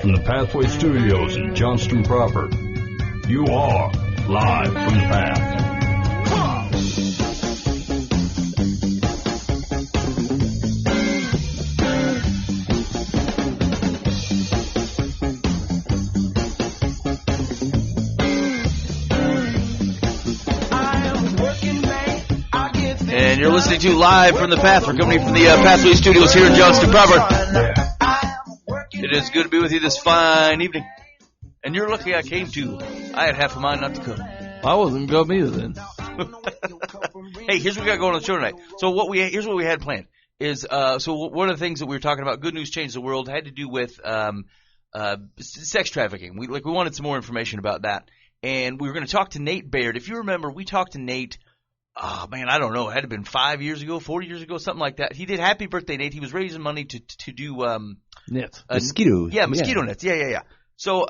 from the Pathway Studios in Johnston proper. You are live from the path. And you're listening to Live from the Path. We're coming from the Pathway Studios here in Johnston proper. It is good to be with you this fine evening. And you're lucky I came to. I had half a mind not to come. I wasn't going to be there then. Hey, here's what we got going on the show tonight. So here's what we had planned is so one of the things that we were talking about, Good News Changed the World, had to do with sex trafficking. We wanted some more information about that, and we were going to talk to Nate Baird. If you remember, we talked to Nate. Oh man, I don't know. It had to have been 5 years ago, 4 years ago, something like that. He did Happy Birthday Nate. He was raising money to do nets, mosquitoes. Yeah, mosquito nets. Yeah. So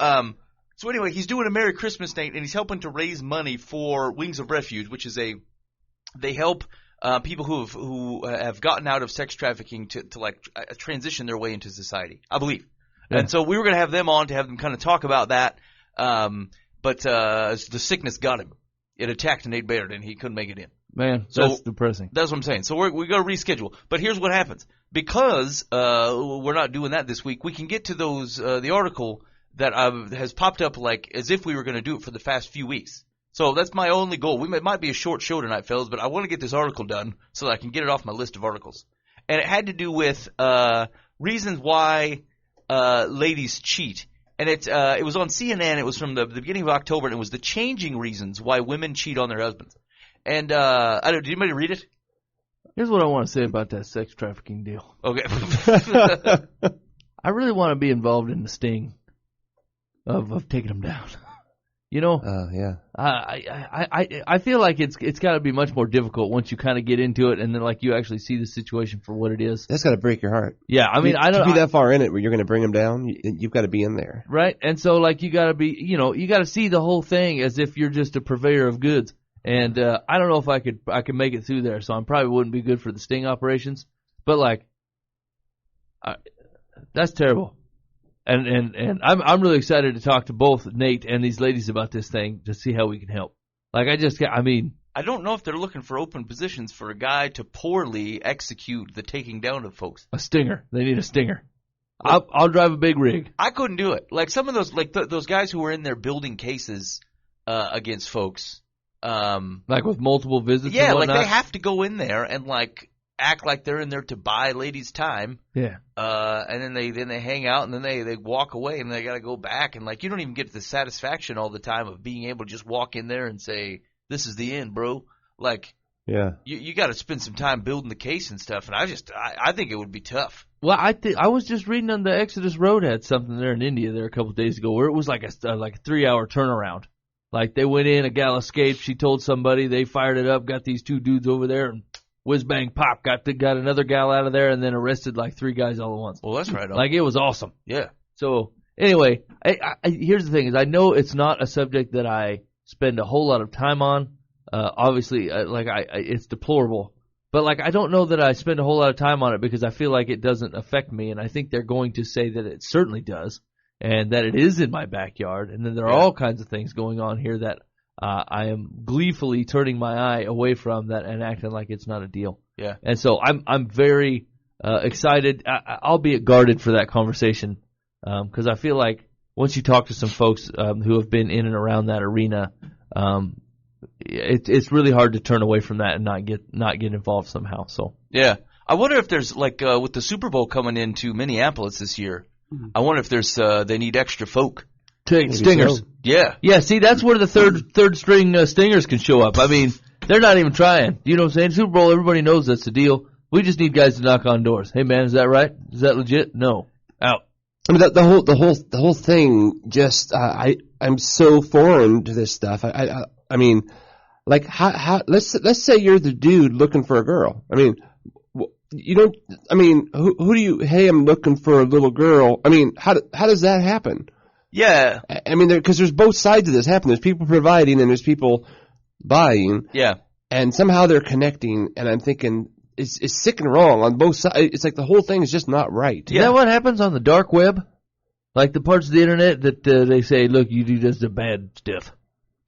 anyway, he's doing a Merry Christmas Nate, and he's helping to raise money for Wings of Refuge, which is they help people who have gotten out of sex trafficking to transition their way into society, I believe. Yeah. And so we were going to have them on to have them kind of talk about that, but the sickness got him. It attacked Nate Baird, and he couldn't make it in. Man, that's depressing. That's what I'm saying. So we got to reschedule. But here's what happens. Because we're not doing that this week, we can get to those the article that has popped up like as if we were going to do it for the past few weeks. So that's my only goal. It might be a short show tonight, fellas, but I want to get this article done so that I can get it off my list of articles. And it had to do with reasons why ladies cheat. And it was on CNN. It was from the beginning of October, and it was the changing reasons why women cheat on their husbands. And I don't know, did anybody read it? Here's what I want to say about that sex trafficking deal. Okay. I really want to be involved in the sting of taking them down. You know? Yeah. I feel like it's got to be much more difficult once you kind of get into it, and then like you actually see the situation for what it is. That's got to break your heart. Yeah, I mean, I don't to be that far in it where you're going to bring them down. You've got to be in there, right? And so like you got to be, you got to see the whole thing as if you're just a purveyor of goods. And I don't know if I could make it through there, so I probably wouldn't be good for the sting operations. But like, that's terrible. And I'm really excited to talk to both Nate and these ladies about this thing to see how we can help. Like I don't know if they're looking for open positions for a guy to poorly execute the taking down of folks. A stinger. They need a stinger. I'll drive a big rig. I couldn't do it. Like some of those, like those guys who were in there building cases against folks. Like with multiple visits. Yeah, and whatnot. like they have to go in there and like act like they're in there to buy ladies' time. Yeah. And then they hang out and then they walk away and they got to go back and like you don't even get the satisfaction all the time of being able to just walk in there and say this is the end, bro. Like yeah, you got to spend some time building the case and stuff. And I think it would be tough. Well, I was just reading on the Exodus Road had something there in India there a couple of days ago where it was like a 3-hour turnaround. Like they went in, a gal escaped. She told somebody, they fired it up, got these two dudes over there, and whiz bang pop, got another gal out of there, and then arrested like 3 guys all at once. Well, that's right on. Like it was awesome. Yeah. So anyway, here's the thing: is I know it's not a subject that I spend a whole lot of time on. Obviously, it's deplorable, but like I don't know that I spend a whole lot of time on it because I feel like it doesn't affect me, and I think they're going to say that it certainly does. And that it is in my backyard, and then there are all kinds of things going on here that I am gleefully turning my eye away from that and acting like it's not a deal. Yeah. And so I'm very excited. I'll be guarded for that conversation because I feel like once you talk to some folks who have been in and around that arena, it's really hard to turn away from that and not get involved somehow. So yeah, I wonder if there's like with the Super Bowl coming into Minneapolis this year. I wonder if there's they need extra folk. Stingers. So. Yeah. Yeah, see, that's where the third string stingers can show up. I mean, they're not even trying. You know what I'm saying? Super Bowl, everybody knows that's the deal. We just need guys to knock on doors. Hey, man, is that right? Is that legit? No. Out. I mean, the whole thing just I'm so foreign to this stuff. I mean, like how let's say you're the dude looking for a girl. I mean, you don't. I mean, who do you? Hey, I'm looking for a little girl. I mean, how does that happen? Yeah. I mean, because there's both sides of this happening. There's people providing and there's people buying. Yeah. And somehow they're connecting. And I'm thinking it's sick and wrong on both sides. It's like the whole thing is just not right. Is that what happens on the dark web? Like the parts of the internet that they say, look, you do just the bad stuff.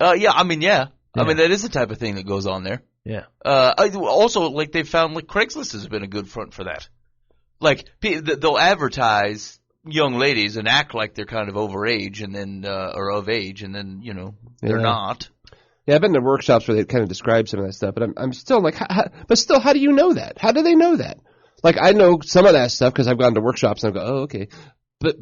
Yeah. I mean, Yeah. that is the type of thing that goes on there. Yeah. Also, like they found, like Craigslist has been a good front for that. Like they'll advertise young ladies and act like they're kind of overage and then or of age, and then they're not. Yeah, I've been to workshops where they kind of describe some of that stuff, but I'm still like, how do you know that? How do they know that? Like, I know some of that stuff because I've gone to workshops and I go, oh, okay, but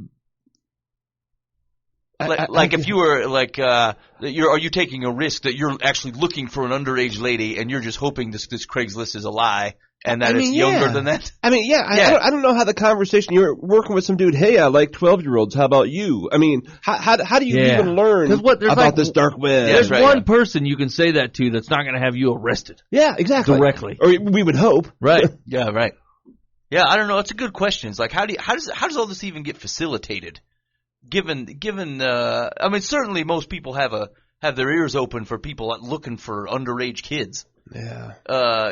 if you were like, are you taking a risk that you're actually looking for an underage lady and you're just hoping this Craigslist is a lie and that it's younger than that? I mean, yeah. I don't know how the conversation, you're working with some dude, hey, I like 12-year-olds, how about you? I mean, how do you even learn about this dark web? There's one person you can say that to that's not going to have you arrested. Yeah, exactly. Directly. Or we would hope. Right. Yeah, right. Yeah, I don't know. It's a good question. It's like, how does all this even get facilitated? Given, I mean, certainly most people have their ears open for people looking for underage kids. Yeah.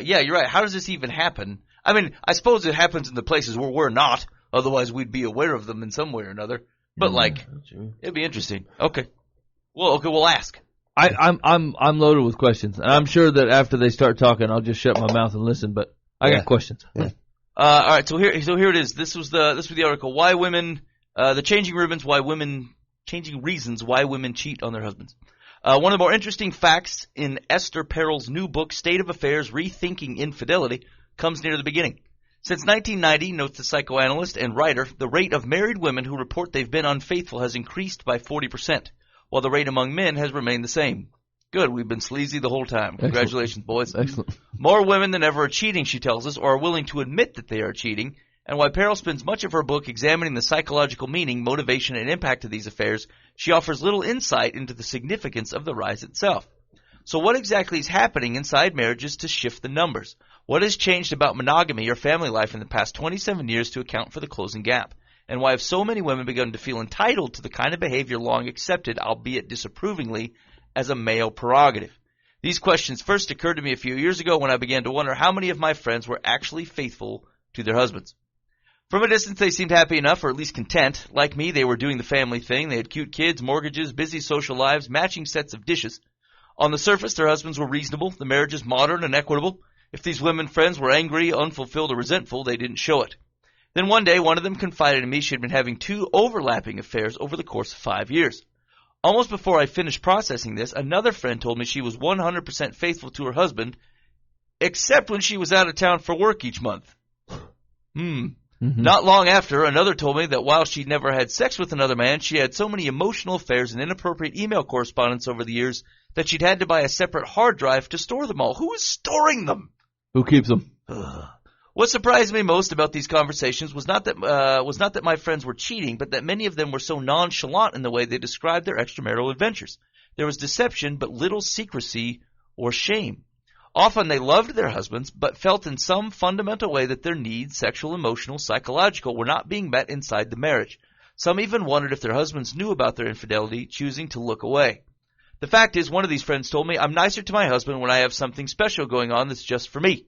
Yeah, you're right. How does this even happen? I mean, I suppose it happens in the places where we're not. Otherwise, we'd be aware of them in some way or another. But it'd be interesting. Okay. Well, we'll ask. I'm loaded with questions, and I'm sure that after they start talking, I'll just shut my mouth and listen. But I got questions. Yeah. All right. So here it is. This was the article. Why women? The changing reasons why women cheat on their husbands. One of the more interesting facts in Esther Perel's new book, State of Affairs: Rethinking Infidelity, comes near the beginning. Since 1990, notes the psychoanalyst and writer, the rate of married women who report they've been unfaithful has increased by 40%, while the rate among men has remained the same. Good, we've been sleazy the whole time. Congratulations, boys. Excellent. More women than ever are cheating, she tells us, or are willing to admit that they are cheating. And while Perel spends much of her book examining the psychological meaning, motivation, and impact of these affairs, she offers little insight into the significance of the rise itself. So what exactly is happening inside marriages to shift the numbers? What has changed about monogamy or family life in the past 27 years to account for the closing gap? And why have so many women begun to feel entitled to the kind of behavior long accepted, albeit disapprovingly, as a male prerogative? These questions first occurred to me a few years ago when I began to wonder how many of my friends were actually faithful to their husbands. From a distance, they seemed happy enough, or at least content. Like me, they were doing the family thing. They had cute kids, mortgages, busy social lives, matching sets of dishes. On the surface, their husbands were reasonable, the marriages modern and equitable. If these women friends were angry, unfulfilled, or resentful, they didn't show it. Then one day, one of them confided in me she had been having 2 overlapping affairs over the course of 5 years. Almost before I finished processing this, another friend told me she was 100% faithful to her husband, except when she was out of town for work each month. Mm-hmm. Not long after, another told me that while she'd never had sex with another man, she had so many emotional affairs and inappropriate email correspondence over the years that she'd had to buy a separate hard drive to store them all. Who is storing them? Who keeps them? What surprised me most about these conversations was not that my friends were cheating, but that many of them were so nonchalant in the way they described their extramarital adventures. There was deception, but little secrecy or shame. Often they loved their husbands, but felt in some fundamental way that their needs, sexual, emotional, psychological, were not being met inside the marriage. Some even wondered if their husbands knew about their infidelity, choosing to look away. The fact is, one of these friends told me, I'm nicer to my husband when I have something special going on that's just for me.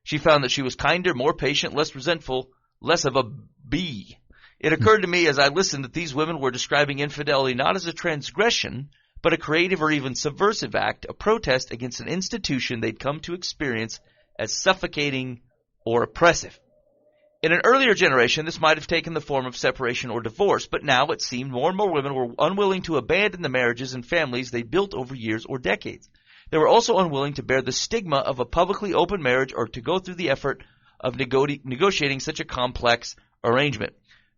She found that she was kinder, more patient, less resentful, less of a bee. It occurred to me as I listened that these women were describing infidelity not as a transgression, but a creative or even subversive act, a protest against an institution they'd come to experience as suffocating or oppressive. In an earlier generation, this might have taken the form of separation or divorce, but now it seemed more and more women were unwilling to abandon the marriages and families they built over years or decades. They were also unwilling to bear the stigma of a publicly open marriage or to go through the effort of negotiating such a complex arrangement.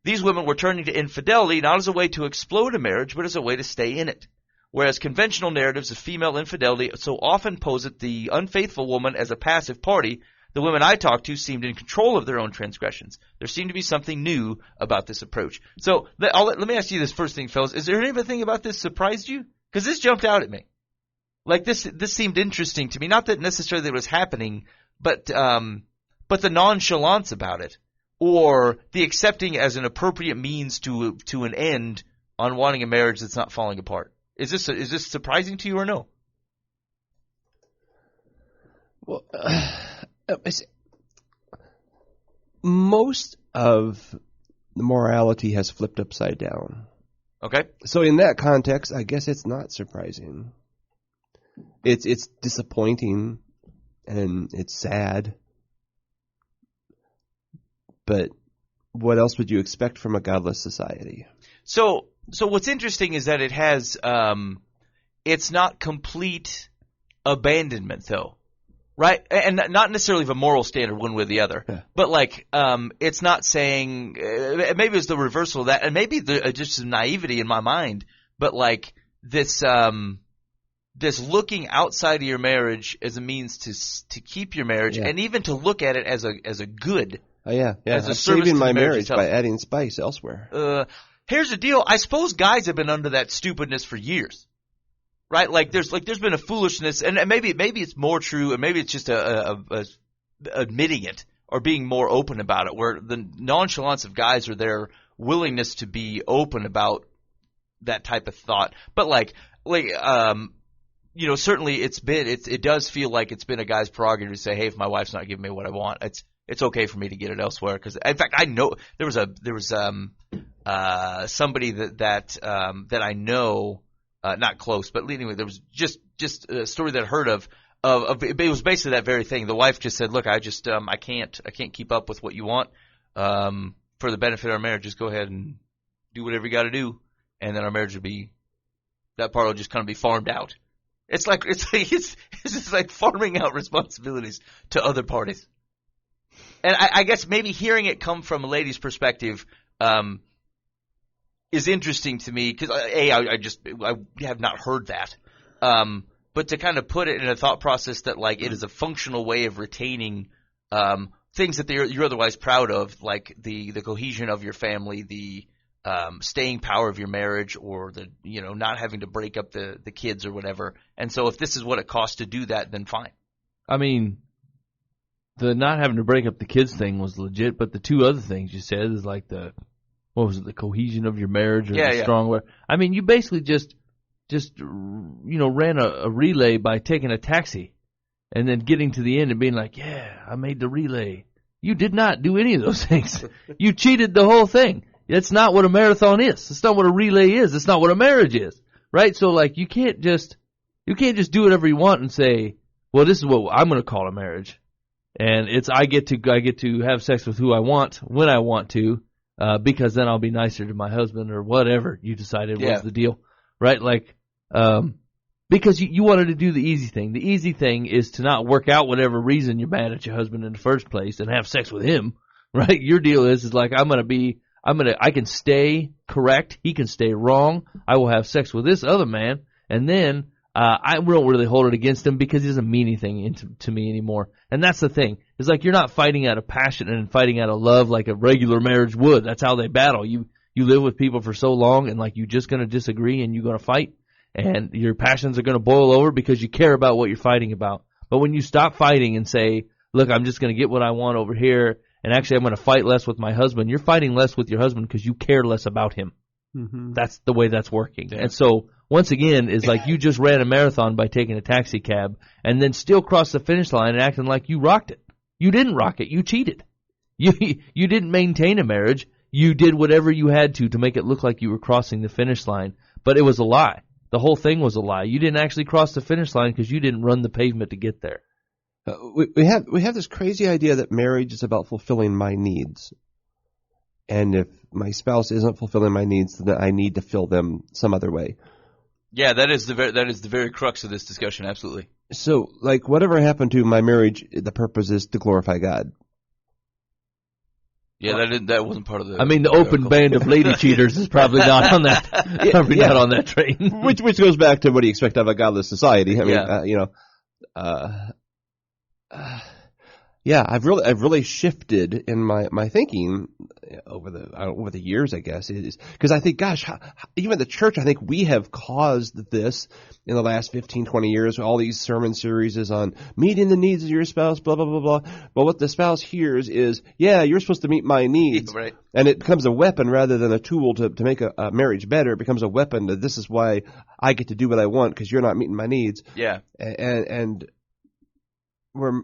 These women were turning to infidelity not as a way to explode a marriage, but as a way to stay in it. Whereas conventional narratives of female infidelity so often posit the unfaithful woman as a passive party, the women I talked to seemed in control of their own transgressions. There seemed to be something new about this approach. So let me ask you this first thing, fellas. Is there anything about this surprised you? Because this jumped out at me. Like this seemed interesting to me. Not that necessarily it was happening, but the nonchalance about it, or the accepting as an appropriate means to an end on wanting a marriage that's not falling apart. Is this surprising to you or no? Well, most of morality has flipped upside down. Okay. So in that context, I guess it's not surprising. It's disappointing and it's sad. But what else would you expect from a godless society? So what's interesting is that it has it's not complete abandonment though. Right? And not necessarily of a moral standard one way or the other. Yeah. But like it's not saying maybe it's the reversal of that, and maybe just some naivety in my mind, but like this this looking outside of your marriage as a means to keep your marriage, Yeah. and even to look at it as a good. Oh yeah. As a I'm service saving to my the marriage marriage itself. by adding spice elsewhere. Here's the deal. I suppose guys have been under that stupidness for years. Right? Like there's been a foolishness, and maybe it's more true, and maybe it's just a admitting it or being more open about it, where the nonchalance of guys or their willingness to be open about that type of thought. But certainly it does feel like it's been a guy's prerogative to say, hey, if my wife's not giving me what I want, it's okay for me to get it elsewhere. Because in fact, I know there was somebody that I know. Not close, but anyway, there was just a story that I heard of it was basically that very thing. The wife just said, "Look, I can't keep up with what you want. For the benefit of our marriage, just go ahead and do whatever you got to do, and then our marriage that part will just kind of be farmed out." It's just like farming out responsibilities to other parties. And I guess maybe hearing it come from a lady's perspective, is interesting to me because I have not heard that, but to kind of put it in a thought process that like it is a functional way of retaining things that you're otherwise proud of, like the cohesion of your family, the staying power of your marriage, or the not having to break up the kids or whatever. And so if this is what it costs to do that, then fine. I mean, the not having to break up the kids thing was legit, but the two other things you said is like the cohesion of your marriage, or the strong. I mean, you basically just ran a relay by taking a taxi and then getting to the end and being like, yeah, I made the relay. You did not do any of those things. You cheated the whole thing. That's not what a marathon is. It's not what a relay is. It's not what a marriage is. Right? So like you can't just do whatever you want and say, well, this is what I'm going to call a marriage. And I get to have sex with who I want when I want to. Because then I'll be nicer to my husband or whatever you decided was the deal, right? Like, because you wanted to do the easy thing. The easy thing is to not work out whatever reason you're mad at your husband in the first place and have sex with him, right? Your deal is like, I can stay correct. He can stay wrong. I will have sex with this other man. And then, I don't really hold it against him because he doesn't mean anything to me anymore. And that's the thing. It's like you're not fighting out of passion and fighting out of love like a regular marriage would. That's how they battle. You live with people for so long, and like you're just going to disagree and you're going to fight, and your passions are going to boil over because you care about what you're fighting about. But when you stop fighting and say, look, I'm just going to get what I want over here, and actually I'm going to fight less with my husband, you're fighting less with your husband because you care less about him. Mm-hmm. That's the way that's working. Yeah. And so once again, is like you just ran a marathon by taking a taxi cab and then still crossed the finish line and acting like you rocked it. You didn't rock it. You cheated. You didn't maintain a marriage. You did whatever you had to make it look like you were crossing the finish line. But it was a lie. The whole thing was a lie. You didn't actually cross the finish line because you didn't run the pavement to get there. We have this crazy idea that marriage is about fulfilling my needs. And if my spouse isn't fulfilling my needs, then I need to fill them some other way. Yeah, that is the very crux of this discussion, absolutely. So, like, whatever happened to my marriage, the purpose is to glorify God. Yeah, that wasn't part of the. I mean, the open band of lady cheaters is probably not on that. Not on that train. Which goes back to what do you expect of a godless society? I mean, I've really shifted in my thinking over the years, I guess, is because I think, gosh, even the church, I think we have caused this in the last 15, 20 years. All these sermon series is on meeting the needs of your spouse, blah, blah, blah, blah. But what the spouse hears is, yeah, you're supposed to meet my needs. Right. And it becomes a weapon rather than a tool to make a marriage better. It becomes a weapon that this is why I get to do what I want because you're not meeting my needs. Yeah. And we're,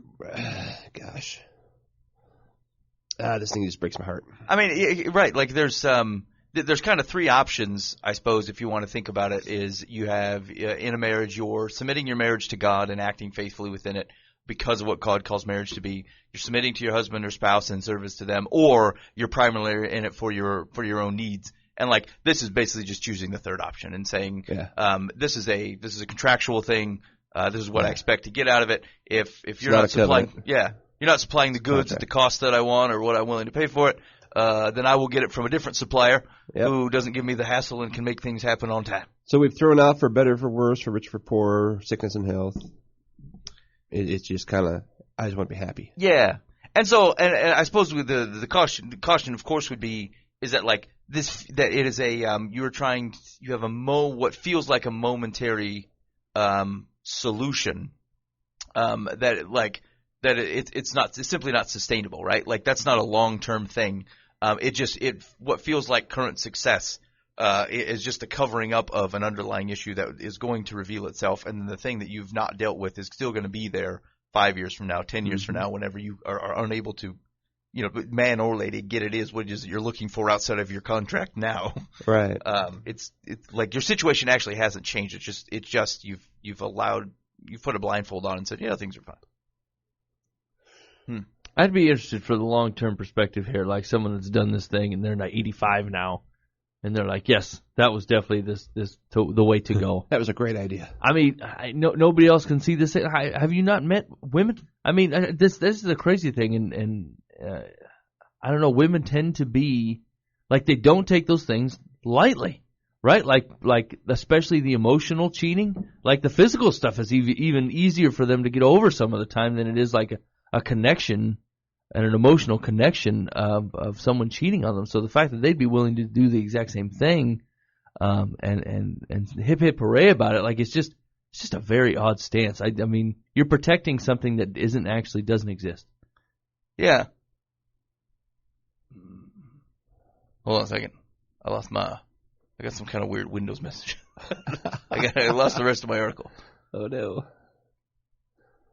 gosh. This thing just breaks my heart. I mean, right? Like there's kind of three options, I suppose, if you want to think about it. Is you have in a marriage, you're submitting your marriage to God and acting faithfully within it because of what God calls marriage to be. You're submitting to your husband or spouse in service to them, or you're primarily in it for your own needs. And like this is basically just choosing the third option and saying, this is a contractual thing. This is what I expect to get out of it. If you're not supplying, you're not supplying the goods at the cost that I want or what I'm willing to pay for it, then I will get it from a different supplier who doesn't give me the hassle and can make things happen on time. So we've thrown out for better, for worse, for rich, for poor, sickness and health. It's just kind of, I just want to be happy. Yeah. And so, and I suppose with the caution, of course, would be, is that like this, that it is a, you have what feels like a momentary, solution, it's simply not sustainable, right? Like that's not a long-term thing. What feels like current success, is just a covering up of an underlying issue that is going to reveal itself. And then the thing that you've not dealt with is still going to be there 5 years from now, 10 years from now, whenever you are unable to, man or lady, get what it is that you're looking for outside of your contract now. Right. It's like your situation actually hasn't changed. It's just you've put a blindfold on and said, yeah, things are fine. I'd be interested for the long-term perspective here, like someone that's done this thing and they're 85 now, and they're like, yes, that was definitely the way to go. That was a great idea. I mean, nobody else can see this. Have you not met women? I mean, this is the crazy thing, and I don't know, women tend to be, like they don't take those things lightly, right? Like especially the emotional cheating. Like the physical stuff is even easier for them to get over some of the time than it is like a connection and an emotional connection of someone cheating on them. So the fact that they'd be willing to do the exact same thing, and hip hip hooray about it, like it's just a very odd stance. I mean, you're protecting something that doesn't exist. Yeah. Hold on a second. I got some kind of weird Windows message. I lost the rest of my article. Oh no.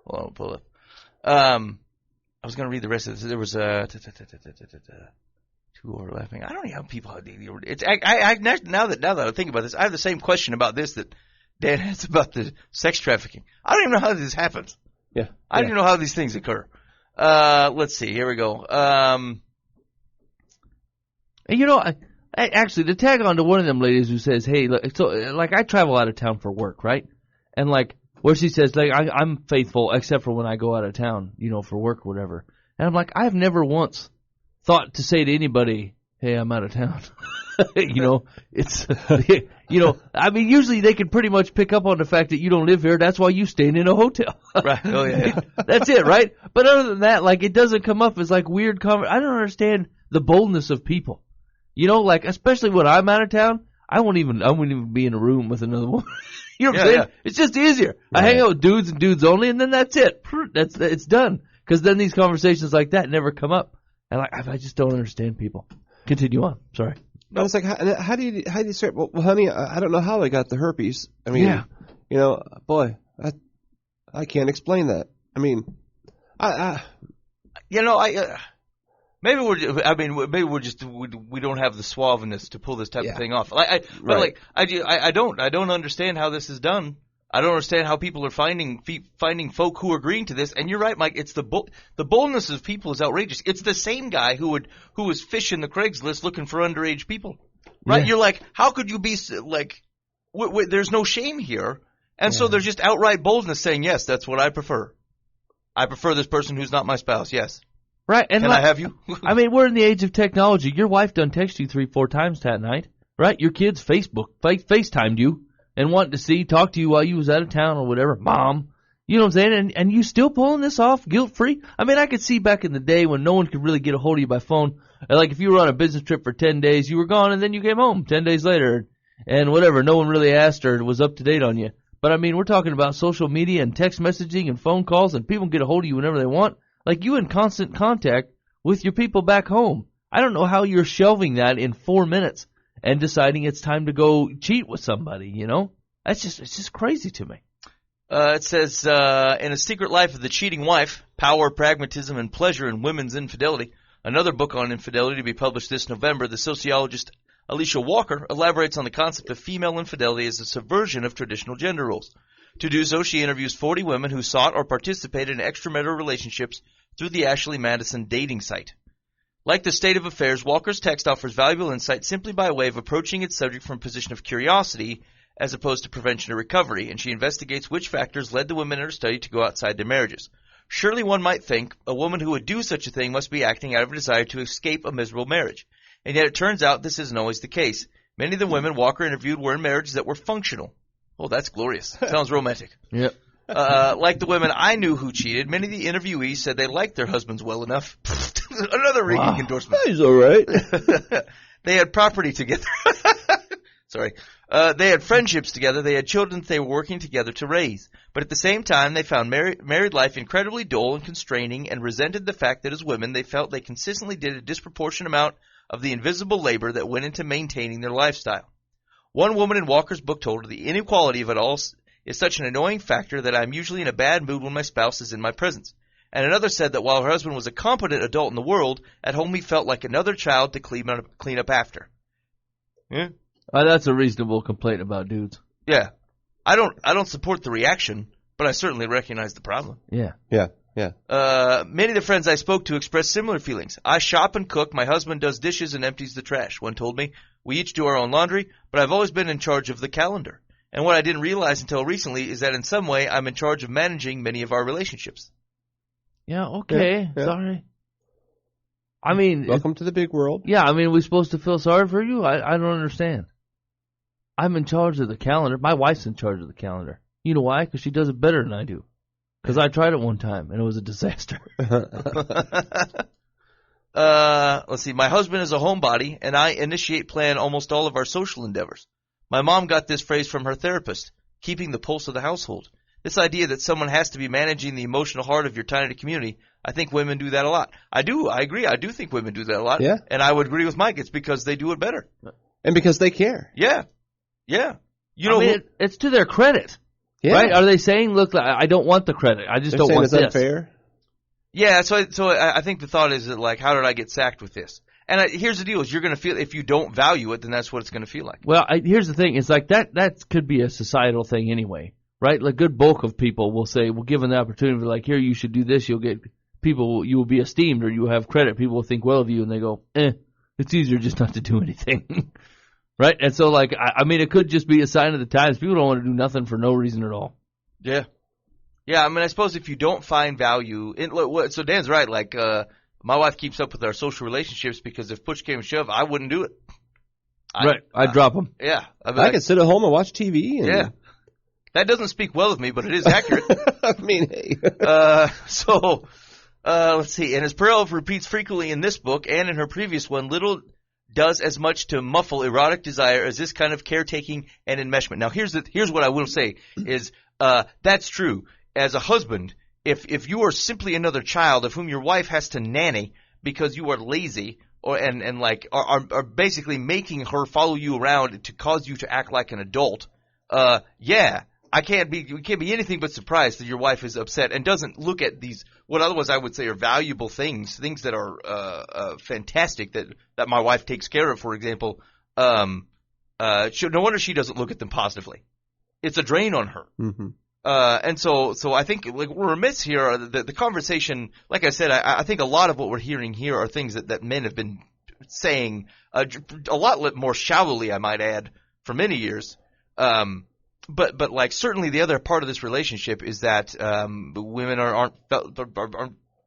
Hold on, I'll pull it. I was going to read the rest of this. There was two overlapping. I don't know how people. It's now that I think about this, I have the same question about this that Dan has about the sex trafficking. I don't even know how this happens. Yeah. I don't even know how these things occur. Let's see. Here we go. I actually, to tag on to one of them ladies who says, hey, like I travel out of town for work, right? And like, where she says, like, I'm faithful except for when I go out of town, for work or whatever. And I'm like, I've never once thought to say to anybody, hey, I'm out of town. It's, I mean, usually they can pretty much pick up on the fact that you don't live here. That's why you staying in a hotel. Right. Oh, yeah. That's it, right? But other than that, like, it doesn't come up as like weird I don't understand the boldness of people. Like, especially when I'm out of town, I won't even be in a room with another woman. You know what I'm saying? Yeah. It's just easier. Right. I hang out with dudes and dudes only, and then that's it. It's done. Because then these conversations like that never come up. And I just don't understand people. Continue on. Sorry. I was like, how do you start? Well, honey, I don't know how I got the herpes. I mean, boy, I can't explain that. I mean, maybe we don't have the suaveness to pull this type of thing off. I don't understand how this is done. I don't understand how people are finding folk who are agreeing to this. And you're right, Mike. It's the boldness of people is outrageous. It's the same guy who was fishing the Craigslist looking for underage people, right? Yeah. You're like, how could you be like? There's no shame here, and so there's just outright boldness saying, yes, that's what I prefer. I prefer this person who's not my spouse. Yes. Right. And can I have you? I mean, we're in the age of technology. Your wife done text you 3-4 times that night, right? Your kids FaceTimed you and wanted to talk to you while you was out of town or whatever. Mom. You know what I'm saying? And you still pulling this off guilt-free? I mean, I could see back in the day when no one could really get a hold of you by phone. Like if you were on a business trip for 10 days, you were gone and then you came home 10 days later and whatever. No one really asked or was up to date on you. But I mean, we're talking about social media and text messaging and phone calls and people can get a hold of you whenever they want. Like you in constant contact with your people back home. I don't know how you're shelving that in 4 minutes and deciding it's time to go cheat with somebody, It's just crazy to me. It says, in A Secret Life of the Cheating Wife, Power, Pragmatism, and Pleasure in Women's Infidelity, Another book on infidelity to be published this November, the sociologist Alicia Walker elaborates on the concept of female infidelity as a subversion of traditional gender roles. To do so, she interviews 40 women who sought or participated in extramarital relationships through the Ashley Madison dating site. Like the state of affairs, Walker's text offers valuable insight simply by way of approaching its subject from a position of curiosity as opposed to prevention or recovery, and she investigates which factors led the women in her study to go outside their marriages. Surely one might think a woman who would do such a thing must be acting out of a desire to escape a miserable marriage. And yet it turns out this isn't always the case. Many of the women Walker interviewed were in marriages that were functional. Oh, that's glorious. Sounds romantic. Yep. Like the women I knew who cheated, many of the interviewees said they liked their husbands well enough. Another ringing endorsement. He's all right. They had property together. Sorry. They had friendships together. They had children that they were working together to raise. But at the same time, they found married life incredibly dull and constraining and resented the fact that as women, they felt they consistently did a disproportionate amount of the invisible labor that went into maintaining their lifestyle. One woman in Walker's book told her the inequality of it all is such an annoying factor that I'm usually in a bad mood when my spouse is in my presence. And another said that while her husband was a competent adult in the world, at home he felt like another child to clean up after. Yeah. That's a reasonable complaint about dudes. Yeah. I don't support the reaction, but I certainly recognize the problem. Yeah. Yeah. Many of the friends I spoke to expressed similar feelings. I shop and cook. My husband does dishes and empties the trash. One told me, we each do our own laundry, but I've always been in charge of the calendar. And what I didn't realize until recently is that in some way I'm in charge of managing many of our relationships. Yeah, okay. Yeah. Sorry. I mean, Welcome to the big world. yeah, I mean, are we supposed to feel sorry for you? I don't understand. I'm in charge of the calendar. My wife's in charge of the calendar. You know why? Because she does it better than I do. Because I tried it one time, and it was a disaster. Let's see. My husband is a homebody, and I initiate plan almost all of our social endeavors. My mom got this phrase from her therapist, keeping the pulse of the household. This idea that someone has to be managing the emotional heart of your tiny community, I think women do that a lot. I agree. I do think women do that a lot. Yeah. And I would agree with Mike. It's because they do it better. And because they care. Yeah. You know, I mean, it's to their credit. Yeah. Right? Are they saying, look, I don't want the credit. I just They're don't saying want it's this. unfair. yeah. So I think the thought is that, like, how did I get sacked with this? And here's the deal: is you're going to feel, if you don't value it, then that's what it's going to feel like. Well, here's the thing. It's like that could be a societal thing anyway, right? Like, good bulk of people will say, well, given the opportunity, like, here, you should do this, you'll get people, you will be esteemed or you will have credit. People will think well of you, and they go, it's easier just not to do anything. Right? And so, like, I mean, it could just be a sign of the times. People don't want to do nothing for no reason at all. Yeah. I mean, I suppose if you don't find value in, so Dan's right. Like, my wife keeps up with our social relationships because if push came to shove, I wouldn't do it. I'd drop them. Yeah. I could sit at home and watch TV. And, Yeah. That doesn't speak well of me, but it is accurate. I mean, hey. Let's see. And as Perel repeats frequently in this book and in her previous one, little does as much to muffle erotic desire as this kind of caretaking and enmeshment. Now, here's what I will say is, that's true. As a husband, if you are simply another child of whom your wife has to nanny because you are lazy and are basically making her follow you around to cause you to act like an adult, we can't be anything but surprised that your wife is upset and doesn't look at these, what otherwise I would say are valuable things that are fantastic that my wife takes care of, for example. No wonder she doesn't look at them positively. It's a drain on her. Mm-hmm. And so I think, like, we're remiss here. The conversation, like I said, I think a lot of what we're hearing here are things that men have been saying a lot more shallowly, I might add, for many years. But like, certainly the other part of this relationship is that women aren't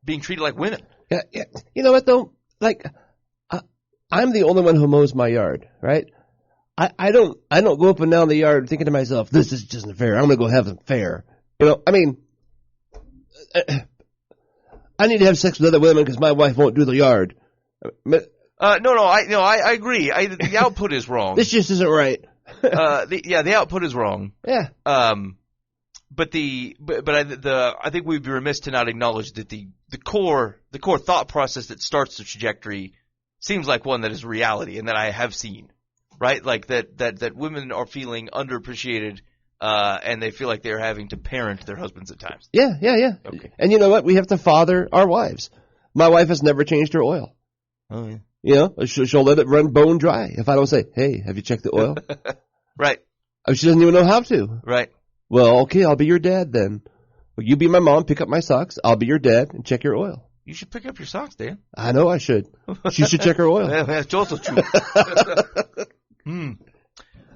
being treated like women. Yeah. You know what though? Like, I'm the only one who mows my yard, right? I don't go up and down the yard thinking to myself, this is just unfair. I'm gonna go have some fair. You know, I mean, I need to have sex with other women because my wife won't do the yard. No, I agree. The output is wrong. This just isn't right. The output is wrong. Yeah. But I think we'd be remiss to not acknowledge that the core thought process that starts the trajectory seems like one that is reality and that I have seen, right? Like that women are feeling underappreciated, and they feel like they're having to parent their husbands at times. Yeah. Okay. And you know what? We have to father our wives. My wife has never changed her oil. Oh yeah. You know, she'll let it run bone dry if I don't say, "Hey, have you checked the oil?" Right. She doesn't even know how to. Right. Well, okay, I'll be your dad then. Well, you be my mom, pick up my socks. I'll be your dad and check your oil. You should pick up your socks, Dan. I know I should. She should check her oil. Yeah, that's also true.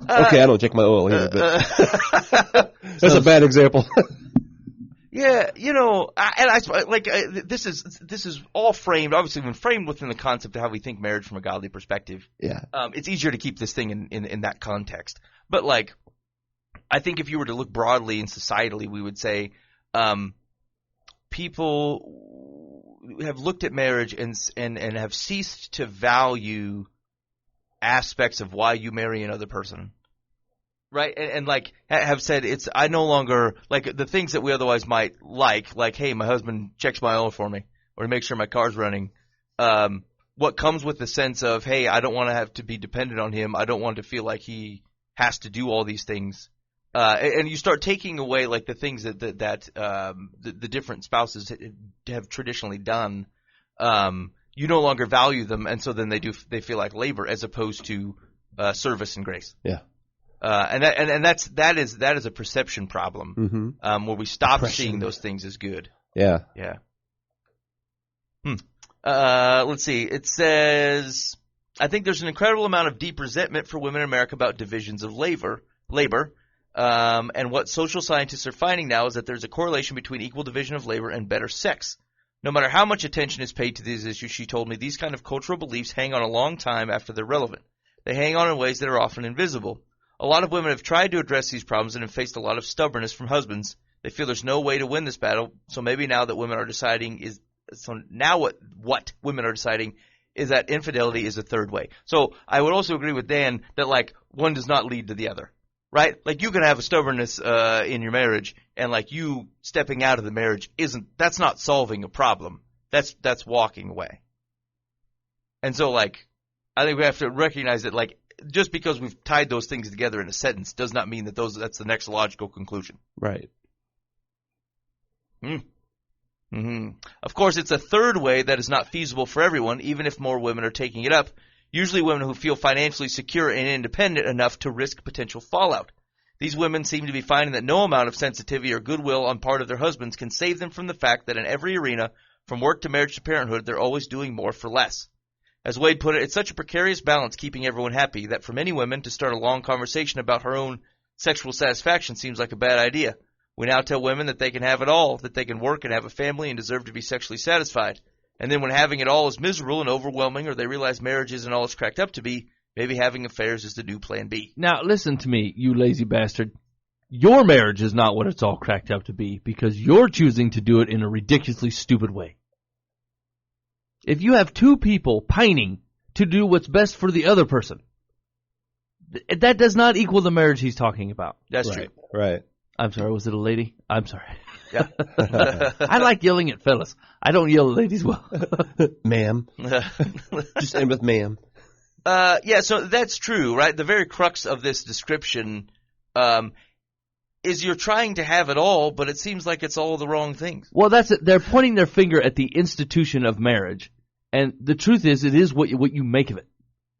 Okay, I don't check my oil either, but that's a bad example. Yeah, you know, this is all framed, obviously, when framed within the concept of how we think marriage from a godly perspective. Yeah. It's easier to keep this thing in that context. But like, I think if you were to look broadly and societally, we would say, people have looked at marriage and have ceased to value aspects of why you marry another person. Right, and like have said, I no longer like the things that we otherwise might like, hey, my husband checks my oil for me, or to make sure my car's running. What comes with the sense of, hey, I don't want to have to be dependent on him. I don't want to feel like he has to do all these things. And you start taking away like the things that the different spouses have traditionally done. You no longer value them, and so then they feel like labor as opposed to service and grace. Yeah. That is a perception problem, where we stop seeing those things as good. Yeah. Yeah. Let's see. It says, I think there's an incredible amount of deep resentment for women in America about divisions of labor. And what social scientists are finding now is that there's a correlation between equal division of labor and better sex. No matter how much attention is paid to these issues, she told me, these kind of cultural beliefs hang on a long time after they're relevant. They hang on in ways that are often invisible. A lot of women have tried to address these problems and have faced a lot of stubbornness from husbands. They feel there's no way to win this battle, so maybe now that women are deciding what women are deciding is that infidelity is a third way. So I would also agree with Dan that like one does not lead to the other, right? Like you can have a stubbornness in your marriage, and like you stepping out of the marriage that's not solving a problem. That's walking away. And so like I think we have to recognize that like just because we've tied those things together in a sentence does not mean that that's the next logical conclusion. Right. Of course, it's a third way that is not feasible for everyone, even if more women are taking it up. Usually women who feel financially secure and independent enough to risk potential fallout. These women seem to be finding that no amount of sensitivity or goodwill on part of their husbands can save them from the fact that in every arena, from work to marriage to parenthood, they're always doing more for less. As Wade put it, it's such a precarious balance keeping everyone happy that for many women to start a long conversation about her own sexual satisfaction seems like a bad idea. We now tell women that they can have it all, that they can work and have a family and deserve to be sexually satisfied. And then when having it all is miserable and overwhelming, or they realize marriage isn't all it's cracked up to be, maybe having affairs is the new plan B. Now, listen to me, you lazy bastard. Your marriage is not what it's all cracked up to be because you're choosing to do it in a ridiculously stupid way. If you have two people pining to do what's best for the other person, that does not equal the marriage he's talking about. That's true. Right. I'm sorry, was it a lady? I'm sorry. Yeah. I like yelling at fellas. I don't yell at ladies well. Ma'am. Just end with ma'am. Yeah, so that's true, right? The very crux of this description is you're trying to have it all, but it seems like it's all the wrong things. Well, that's it. They're pointing their finger at the institution of marriage. And the truth is, it is what you make of it.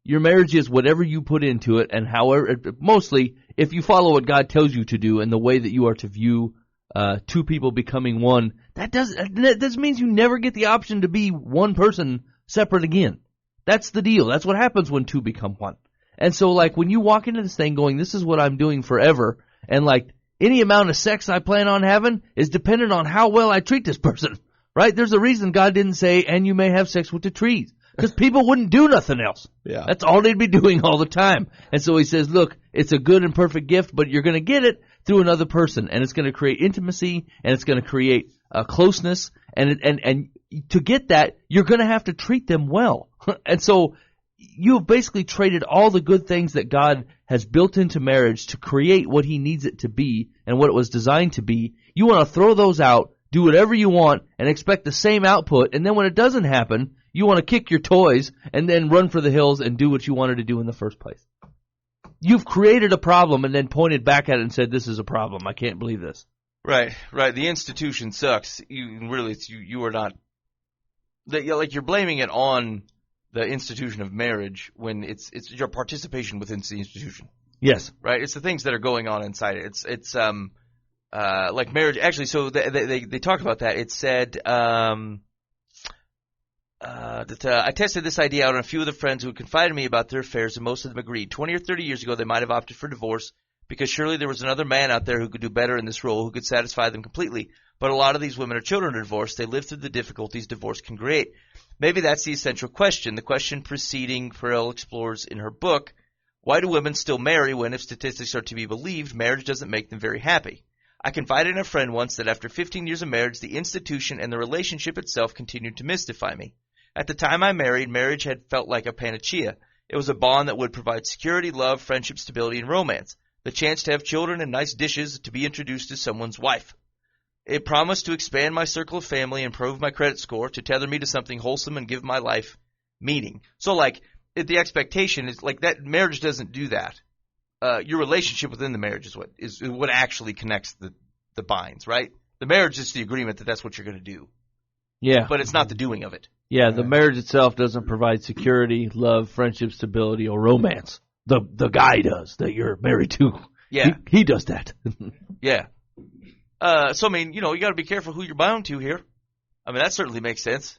Your marriage is whatever you put into it, and however, mostly, if you follow what God tells you to do and the way that you are to view two people becoming one, that means you never get the option to be one person separate again. That's the deal. That's what happens when two become one. And so, like, when you walk into this thing going, this is what I'm doing forever, and like, any amount of sex I plan on having is dependent on how well I treat this person, right? There's a reason God didn't say, and you may have sex with the trees. Because people wouldn't do nothing else. Yeah. That's all they'd be doing all the time. And so he says, look, it's a good and perfect gift, but you're going to get it through another person. And it's going to create intimacy, and it's going to create closeness. And to get that, you're going to have to treat them well. And so you've basically traded all the good things that God has built into marriage to create what he needs it to be and what it was designed to be. You want to throw those out, do whatever you want, and expect the same output. And then when it doesn't happen, you want to kick your toys and then run for the hills and do what you wanted to do in the first place. You've created a problem and then pointed back at it and said, this is a problem. I can't believe this. Right. The institution sucks. You are not, like, you're blaming it on the institution of marriage when it's your participation within the institution, Yes. right? It's the things that are going on inside it. It's like marriage. Actually, so they talk about that. It said that I tested this idea out on a few of the friends who confided to me about their affairs, and most of them agreed. 20 or 30 years ago, they might have opted for divorce because surely there was another man out there who could do better in this role, who could satisfy them completely. But a lot of these women are children of divorce. They live through the difficulties divorce can create. Maybe that's the essential question, the question preceding Farrell explores in her book. Why do women still marry when, if statistics are to be believed, marriage doesn't make them very happy? I confided in a friend once that after 15 years of marriage, the institution and the relationship itself continued to mystify me. At the time I married, marriage had felt like a panacea. It was a bond that would provide security, love, friendship, stability, and romance. The chance to have children and nice dishes, to be introduced as someone's wife. It promised to expand my circle of family, improve my credit score, to tether me to something wholesome and give my life meaning. So, like, the expectation is, like, that marriage doesn't do that. Your relationship within the marriage is what actually connects the binds, right? The marriage is the agreement that that's what you're going to do. Yeah. But it's not the doing of it. Yeah, the marriage itself doesn't provide security, love, friendship, stability, or romance. The guy does that you're married to. Yeah. He does that. Yeah. So, I mean, you got to be careful who you're bound to here. I mean, that certainly makes sense.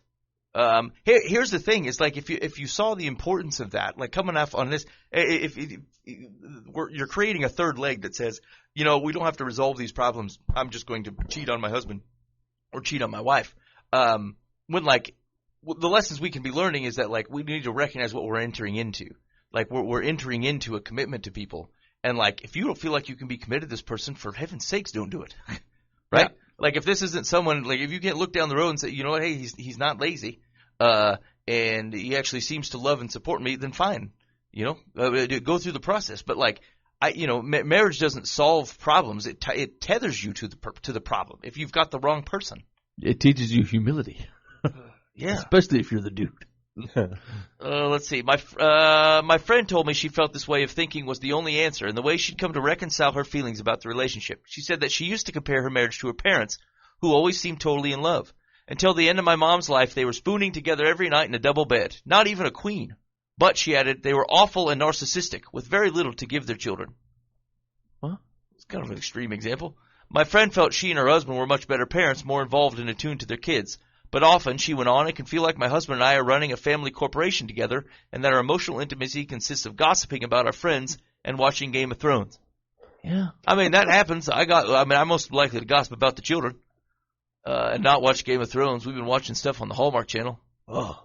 Here's the thing. It's like if you saw the importance of that, like coming off on this, if you're creating a third leg that says, we don't have to resolve these problems. I'm just going to cheat on my husband or cheat on my wife. When, like, the lessons we can be learning is that, like, we need to recognize what we're entering into. Like, we're entering into a commitment to people. And, like, if you don't feel like you can be committed to this person, for heaven's sakes, don't do it. Right? Yeah. Like, if this isn't someone, like, if you can't look down the road and say, you know what, hey, he's not lazy, and he actually seems to love and support me, then fine. Go through the process. But, like, marriage doesn't solve problems. It tethers you to the problem if you've got the wrong person. It teaches you humility. Yeah. Especially if you're the dude. Let's see. My friend told me she felt this way of thinking was the only answer, and the way she'd come to reconcile her feelings about the relationship. She said that she used to compare her marriage to her parents, who always seemed totally in love. Until the end of my mom's life, they were spooning together every night in a double bed. Not even a queen. But, she added, they were awful and narcissistic, with very little to give their children. Huh? It's kind of an extreme example. My friend felt she and her husband were much better parents, more involved and attuned to their kids. But often, she went on, it can feel like my husband and I are running a family corporation together, and that our emotional intimacy consists of gossiping about our friends and watching Game of Thrones. Yeah. I mean, that happens. I'm most likely to gossip about the children, and not watch Game of Thrones. We've been watching stuff on the Hallmark Channel. Oh,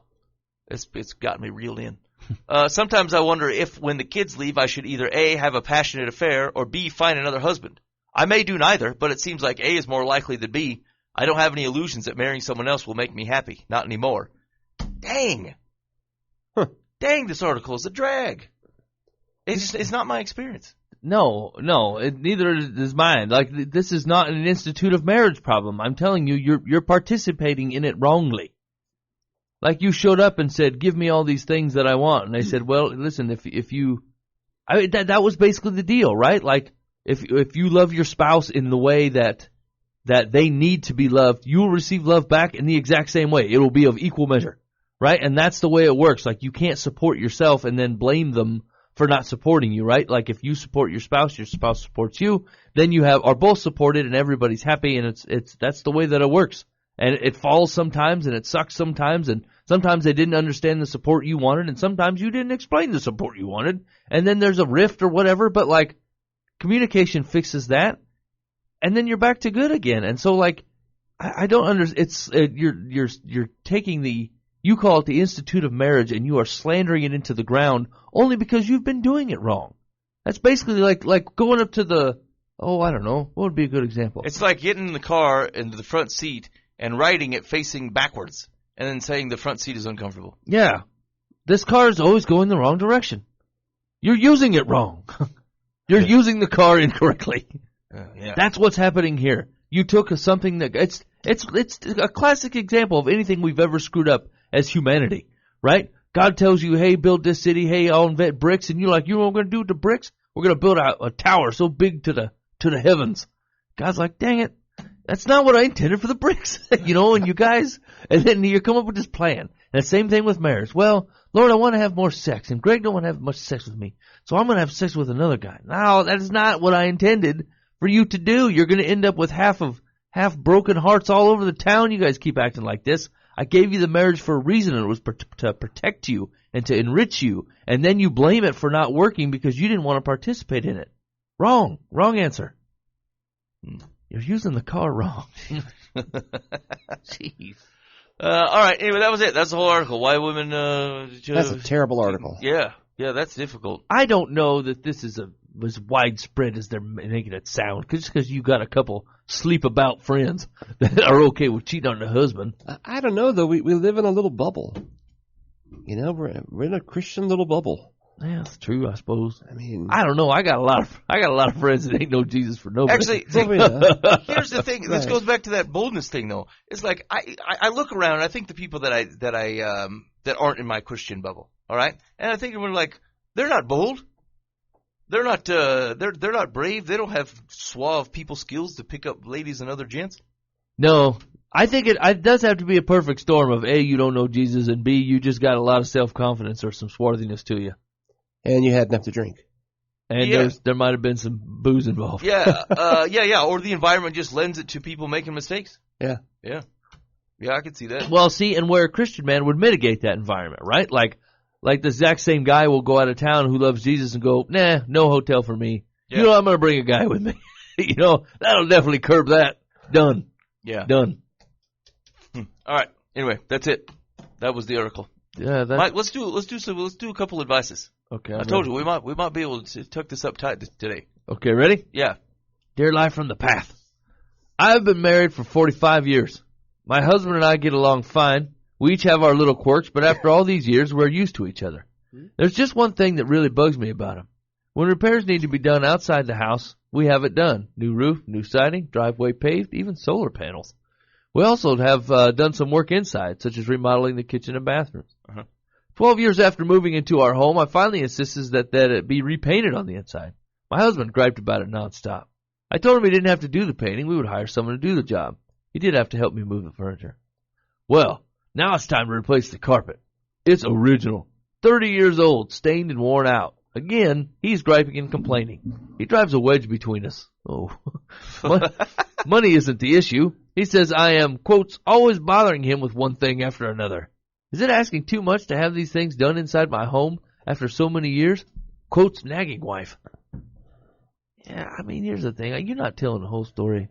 it's got me reeled in. Sometimes I wonder if, when the kids leave, I should either A, have a passionate affair, or B, find another husband. I may do neither, but it seems like A is more likely than B. I don't have any illusions that marrying someone else will make me happy. Not anymore. Dang. Huh. Dang, this article is a drag. It's not my experience. No, neither is mine. Like, this is not an institute of marriage problem. I'm telling you, you're participating in it wrongly. Like, you showed up and said, give me all these things that I want. And I said, well, listen, if you, that was basically the deal, right? Like, if you love your spouse in the way that they need to be loved, you will receive love back in the exact same way. It will be of equal measure, right? And that's the way it works. Like, you can't support yourself and then blame them for not supporting you, right? Like, if you support your spouse supports you, then you are both supported and everybody's happy, and that's the way that it works. And it falls sometimes, and it sucks sometimes, and sometimes they didn't understand the support you wanted, and sometimes you didn't explain the support you wanted, and then there's a rift or whatever, but, like, communication fixes that. And then you're back to good again. And so, like, I don't understand. It's you're taking you call it the institute of marriage, and you are slandering it into the ground only because you've been doing it wrong. That's basically like going up to I don't know, what would be a good example? It's like getting in the car into the front seat and riding it facing backwards, and then saying the front seat is uncomfortable. Yeah, this car is always going the wrong direction. You're using it wrong. You're using the car incorrectly. Yeah. That's what's happening here. You took something that it's a classic example of anything we've ever screwed up as humanity, right? God tells you, hey, build this city, hey, I'll invent bricks, and you're like, you know what we're gonna do with the bricks? We're gonna build a tower so big to the heavens. God's like, dang it, That's not what I intended for the bricks. And you guys, and then you come up with this plan. And the same thing with marriage. Well, Lord, I want to have more sex, and Greg don't want to have much sex with me, so I'm going to have sex with another guy. No, that is not what I intended for you to do. You're going to end up with half broken hearts all over the town. You guys keep acting like this. I gave you the marriage for a reason, and it was to protect you and to enrich you, and then you blame it for not working because you didn't want to participate in it. Wrong answer. You're using the car wrong. Jeez. All right. Anyway, that was it. That's the whole article. Why women? That's a terrible article. Yeah, that's difficult. I don't know that this is as widespread as they're making it sound. Just because you got a couple sleep-about friends that are okay with cheating on their husband. I don't know, though. We live in a little bubble. We're in a Christian little bubble. Yeah, that's true, I suppose. I mean, I don't know. I got a lot of friends that ain't no Jesus for nobody. Actually, here's the thing. This goes back to that boldness thing, though. It's like I look around and I think the people that aren't in my Christian bubble, all right, and I think we're like, they're not bold. They're not they're not brave. They don't have suave people skills to pick up ladies and other gents. No, I think it does have to be a perfect storm of A, you don't know Jesus, and B, you just got a lot of self-confidence or some swarthiness to you. And you had enough to drink. And there might have been some booze involved. Yeah, or the environment just lends it to people making mistakes. Yeah, I could see that. Well, see, and where a Christian man would mitigate that environment, right? Like the exact same guy will go out of town who loves Jesus and go, nah, no hotel for me. Yeah. I'm going to bring a guy with me. That'll definitely curb that. Done. Yeah. Done. All right. Anyway, that's it. That was the article. Yeah. Mike, let's do a couple advices. Okay. I told you we might be able to tuck this up tight today. Okay, ready? Yeah. Dear Life from the Path, I've been married for 45 years. My husband and I get along fine. We each have our little quirks, but after all these years, we're used to each other. There's just one thing that really bugs me about him. When repairs need to be done outside the house, we have it done. New roof, new siding, driveway paved, even solar panels. We also have done some work inside, such as remodeling the kitchen and bathrooms. 12 years after moving into our home, I finally insisted that it be repainted on the inside. My husband griped about it nonstop. I told him he didn't have to do the painting. We would hire someone to do the job. He did have to help me move the furniture. Well, now it's time to replace the carpet. It's original. 30 years old, stained and worn out. Again, he's griping and complaining. He drives a wedge between us. Oh, money isn't the issue. He says I am, quotes, always bothering him with one thing after another. Is it asking too much to have these things done inside my home after so many years? Quotes, nagging wife. Yeah, I mean, here's the thing. You're not telling the whole story.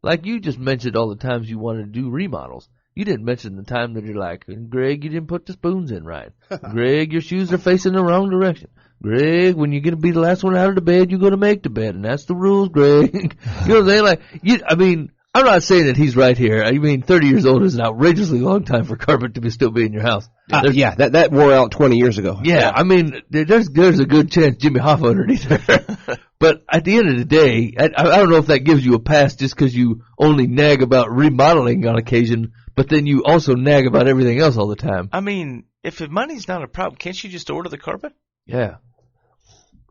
Like, you just mentioned all the times you wanted to do remodels. You didn't mention the time that you're like, Greg, you didn't put the spoons in right. Greg, your shoes are facing the wrong direction. Greg, when you're going to be the last one out of the bed, you're going to make the bed. And that's the rules, Greg. You know what I'm saying? Like, I'm not saying that he's right here. I mean, 30 years old is an outrageously long time for carpet to still be in your house. That wore out 20 years ago. Yeah, I mean, there's a good chance Jimmy Hoffa underneath there. But at the end of the day, I don't know if that gives you a pass just because you only nag about remodeling on occasion, but then you also nag about everything else all the time. I mean, if money's not a problem, can't you just order the carpet? Yeah.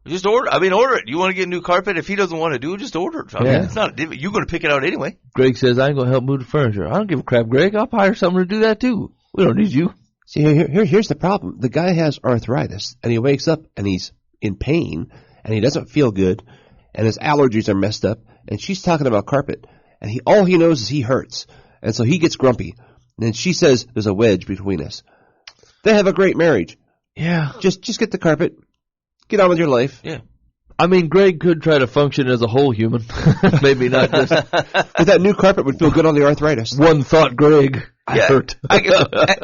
Just order it. You want to get a new carpet? If he doesn't want to do it, just order it. I mean, it's not. You're going to pick it out anyway. Greg says, I ain't going to help move the furniture. I don't give a crap, Greg. I'll hire someone to do that, too. We don't need you. See, here's the problem. The guy has arthritis, and he wakes up, and he's in pain, and he doesn't feel good, and his allergies are messed up, and she's talking about carpet, and all he knows is he hurts, and so he gets grumpy. And then she says, there's a wedge between us. They have a great marriage. Yeah. Just get the carpet. Get on with your life. Yeah. I mean, Greg could try to function as a whole human. Maybe not just. But that new carpet would feel good on the arthritis. One thought, Greg. I hurt.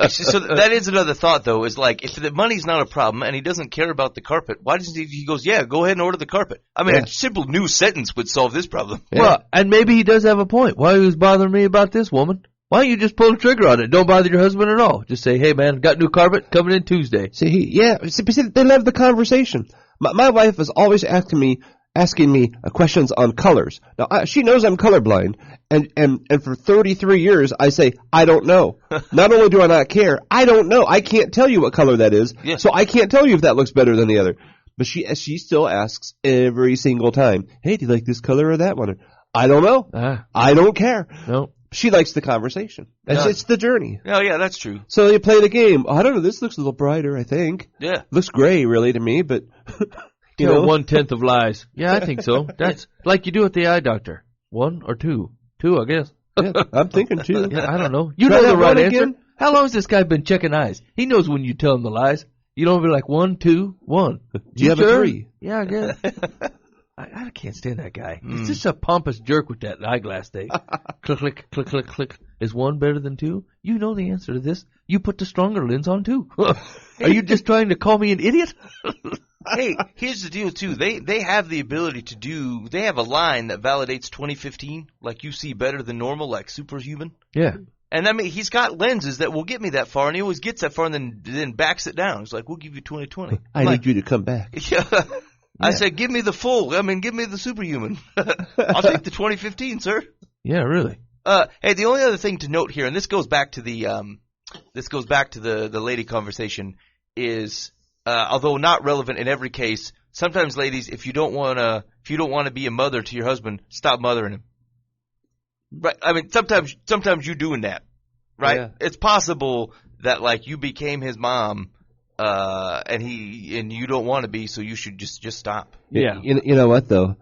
So that is another thought, though, is like, if the money's not a problem and he doesn't care about the carpet, why doesn't he goes, yeah, go ahead and order the carpet? I mean, a simple new sentence would solve this problem. Yeah. Well, and maybe he does have a point. Why was bothering me about this woman? Why don't you just pull the trigger on it? Don't bother your husband at all. Just say, hey, man, got new carpet coming in Tuesday. See, they love the conversation. My wife is always asking me questions on colors. Now, she knows I'm colorblind, and for 33 years, I say, I don't know. Not only do I not care, I don't know. I can't tell you what color that is, so I can't tell you if that looks better than the other. But she still asks every single time, hey, do you like this color or that one? I don't know. I don't care. No. She likes the conversation. Yeah. It's the journey. Oh, yeah, that's true. So you play the game. I don't know. This looks a little brighter, I think. Yeah. Looks gray, really, to me, but you Tell know. 1/10 of lies. Yeah, I think so. That's like you do at the eye doctor. 1 or 2? 2, I guess. Yeah, I'm thinking too. Yeah, I don't know. You Try know the that right one answer. again? How long has this guy been checking eyes? He knows when you tell him the lies. You don't be like 1, 2, 1. Do you have a sure? 3? Yeah, I guess. I can't stand that guy. He's just a pompous jerk with that eyeglass thing. Click, click, click, click, click. Is 1 better than 2? You know the answer to this. You put the stronger lens on too. Are you just trying to call me an idiot? Hey, here's the deal too. They have the ability to do. They have a line that validates 2015, like you see better than normal, like superhuman. Yeah. And I mean, he's got lenses that will get me that far, and he always gets that far, and then backs it down. He's like, "We'll give you 2020." I need you to come back. Yeah. I said, "Give me the full. I mean, give me the superhuman. I'll take the 2015, sir." Yeah, really. Hey, the only other thing to note here, and this goes back to the lady conversation, is although not relevant in every case, sometimes ladies, if you don't want to be a mother to your husband, stop mothering him. Right? I mean, sometimes you're doing that, right? Yeah. It's possible that like you became his mom, and you don't want to be, so you should just stop. Yeah. You know what though?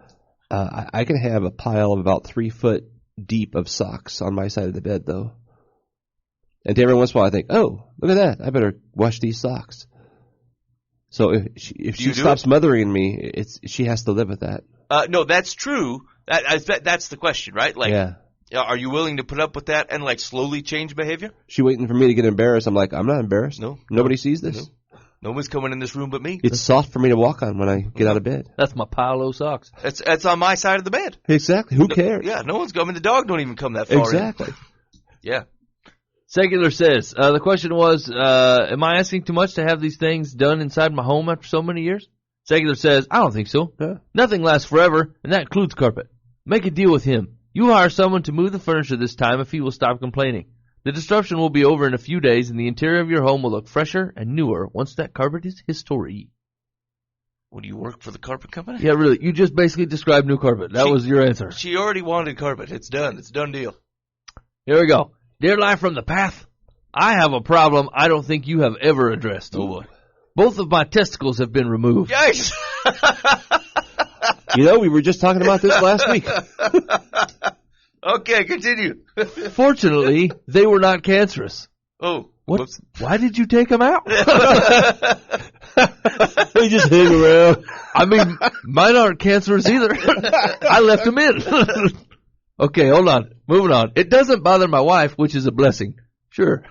I can have a pile of about 3 foot deep of socks on my side of the bed though. And every once in a while I think, oh, look at that! I better wash these socks. So if she stops mothering me, she has to live with that. No, that's true. That's the question, right? Like, Yeah. Are you willing to put up with that and like slowly change behavior? She waiting for me to get embarrassed. I'm like, I'm not embarrassed. No. Nobody sees this. No one's coming in this room but me. It's soft for me to walk on when I get out of bed. That's my pile of socks. It's on my side of the bed. Exactly. Who cares? Yeah, no one's coming. The dog don't even come that far. Exactly. In. Yeah. Secular says, the question was, am I asking too much to have these things done inside my home after so many years? Secular says, I don't think so. Yeah. Nothing lasts forever, and that includes carpet. Make a deal with him. You hire someone to move the furniture this time if he will stop complaining. The disruption will be over in a few days, and the interior of your home will look fresher and newer once that carpet is history. What, do you work for the carpet company? Yeah, really. You just basically described new carpet. That was your answer. She already wanted carpet. It's done. It's a done deal. Here we go. Dear Life from the Path, I have a problem I don't think you have ever addressed. Oh, boy. Both of my testicles have been removed. Yikes! You know, we were just talking about this last week. Okay, continue. Fortunately, they were not cancerous. Oh. What? Whoops. Why did you take them out? They just hang around. I mean, mine aren't cancerous either. I left them in. Okay, hold on. Moving on. It doesn't bother my wife, which is a blessing. Sure.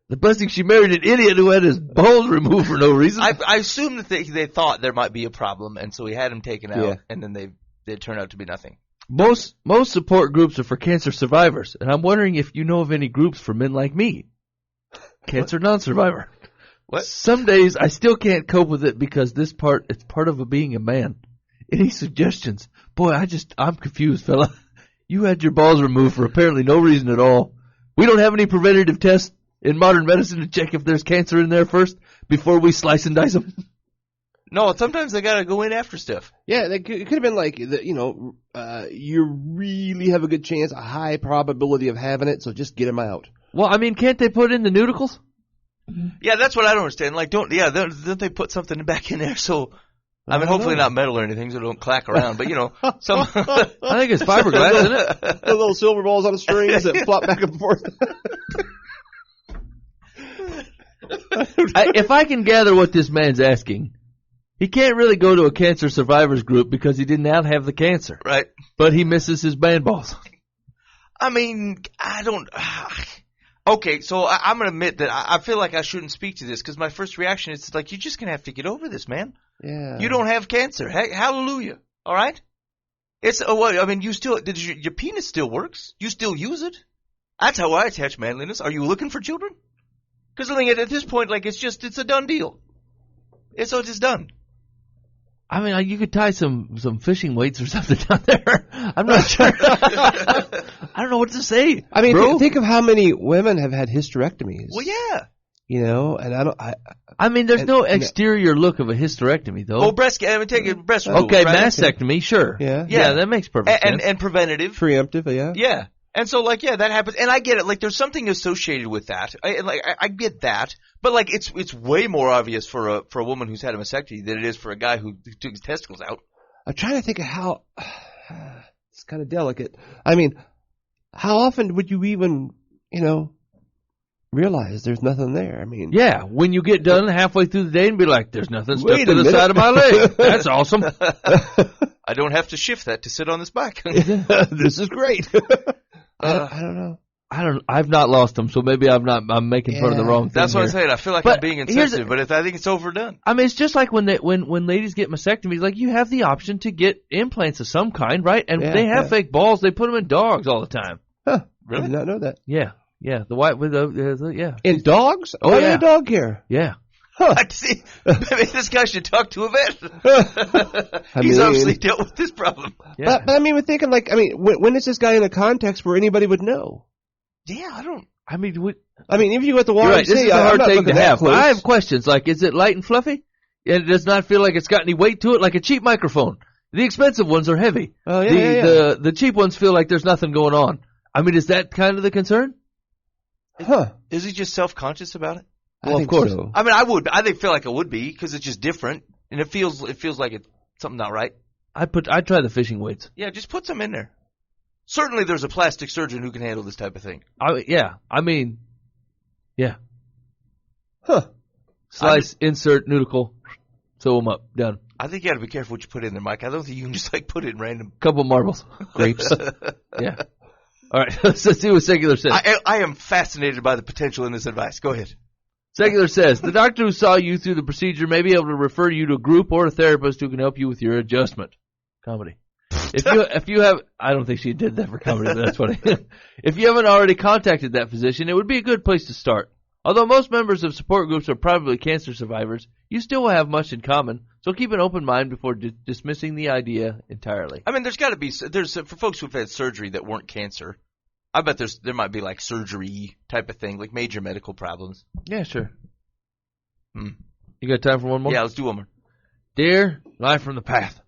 The blessing she married an idiot who had his balls removed for no reason. I assume that they thought there might be a problem, and so he had him taken out, Yeah. and then they turned out to be nothing. Most support groups are for cancer survivors, and I'm wondering if you know of any groups for men like me. Cancer non-survivor. What? Some days I still can't cope with it because it's part of being a man. Any suggestions? Boy, I'm confused, fella. You had your balls removed for apparently no reason at all. We don't have any preventative tests in modern medicine to check if there's cancer in there first before we slice and dice them. No, sometimes they gotta go in after stuff. Yeah, it could have been like, you really have a good chance, a high probability of having it, so just get them out. Well, I mean, can't they put in the nudicles? Yeah, that's what I don't understand. Like, don't they put something back in there? So, I mean, hopefully not metal or anything, so it don't clack around. But some. I think it's fiberglass, isn't it? The little silver balls on the strings that flop back and forth. If I can gather what this man's asking, he can't really go to a cancer survivors group because he did not have the cancer. Right. But he misses his band balls. I mean, I don't. Okay, so I'm going to admit that I feel like I shouldn't speak to this because my first reaction is like, you're just going to have to get over this, man. Yeah. You don't have cancer. Hallelujah. All right? It's I mean, your penis still works. You still use it. That's how I attach manliness. Are you looking for children? Because at this point, like, it's a done deal. It's done. I mean, you could tie some fishing weights or something down there. I'm not sure. I don't know what to say. I mean, bro. think of how many women have had hysterectomies. Well, yeah. you know, and I mean, there's And- no and- exterior look of a hysterectomy, though. Oh, take a breast removal. okay, right? mastectomy, sure. Yeah. Yeah, that makes perfect sense. And preventative. preemptive, yeah. Yeah. And so, like, yeah, that happens. And I get it. Like, there's something associated with that. I get that. But, like, it's way more obvious for a woman who's had a mastectomy than it is for a guy who took his testicles out. I'm trying to think of how it's kind of delicate. I mean, how often would you even, you know, realize there's nothing there? I mean, Yeah, when you get done halfway through the day and be like, there's nothing stuck Wait to a the minute. side of my leg. That's awesome. I don't have to shift that to sit on this bike. this is great. I don't know. I've not lost them, so maybe I'm making fun of the Yeah. wrong thing. That's what I'm here. saying. I feel like But I'm being here's insensitive, but I think it's overdone. I mean, it's just like when ladies get mastectomies, like you have the option to get implants of some kind, right? And Yeah, they have yeah. fake balls. They put them in dogs all the time. Huh. Really? I did not know that. Yeah, the white with the yeah, In dogs? Oh, Why yeah. a dog here? yeah. I see. Maybe this guy should talk to a vet. I He's mean- obviously dealt with this problem. Yeah. But I mean, we're thinking like, I mean, when is this guy in a context where anybody would know? Yeah, I don't. I mean, I mean, if you go at the you're YMCA, right. This is a I'm hard not thing looking to that have. close. I have questions. Like, is it light and fluffy? And it does not feel like it's got any weight to it, like a cheap microphone. The expensive ones are heavy. Oh, yeah. The cheap ones feel like there's nothing going on. I mean, is that kind of the concern? Huh. Is he just self-conscious about it? I Well, of think course. so. I mean, I feel like it would be because it's just different, and it feels like it's something not right. I'd try the fishing weights. Yeah, just put some in there. Certainly, there's a plastic surgeon who can handle this type of thing. Huh. Slice, insert, nudicle, sew them up, done. I think you got to be careful what you put in there, Mike. I don't think you can just like put it in random. Couple marbles, grapes. Yeah. All right, let's see what Secular says. I am fascinated by the potential in this advice. Go ahead. Secular says, the doctor who saw you through the procedure may be able to refer you to a group or a therapist who can help you with your adjustment. Comedy. If you have, I don't think she did that for comedy, but that's funny. If you haven't already contacted that physician, it would be a good place to start. Although most members of support groups are probably cancer survivors, you still will have much in common, so keep an open mind before dismissing the idea entirely. I mean, there's got to be for folks who've had surgery that weren't cancer. I bet there might be like surgery type of thing, like major medical problems. Yeah, sure. Hmm. You got time for one more? Yeah, let's do one more. Dear Life from the Path,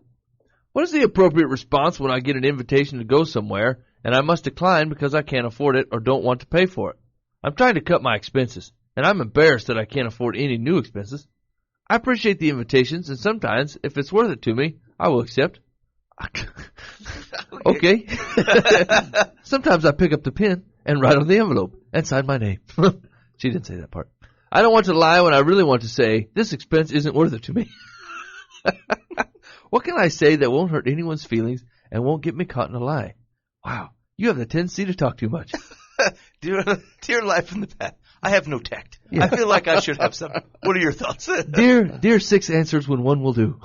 what is the appropriate response when I get an invitation to go somewhere and I must decline because I can't afford it or don't want to pay for it? I'm trying to cut my expenses, and I'm embarrassed that I can't afford any new expenses. I appreciate the invitations, and sometimes, if it's worth it to me, I will accept. Okay. Sometimes I pick up the pen and write on the envelope and sign my name. She didn't say that part. I don't want to lie when I really want to say, this expense isn't worth it to me. What can I say that won't hurt anyone's feelings and won't get me caught in a lie? Wow, you have the tendency to talk too much. Dear Life in the Path, I have no tact. I feel like I should have some. What are your thoughts? Dear 6 answers when one will do.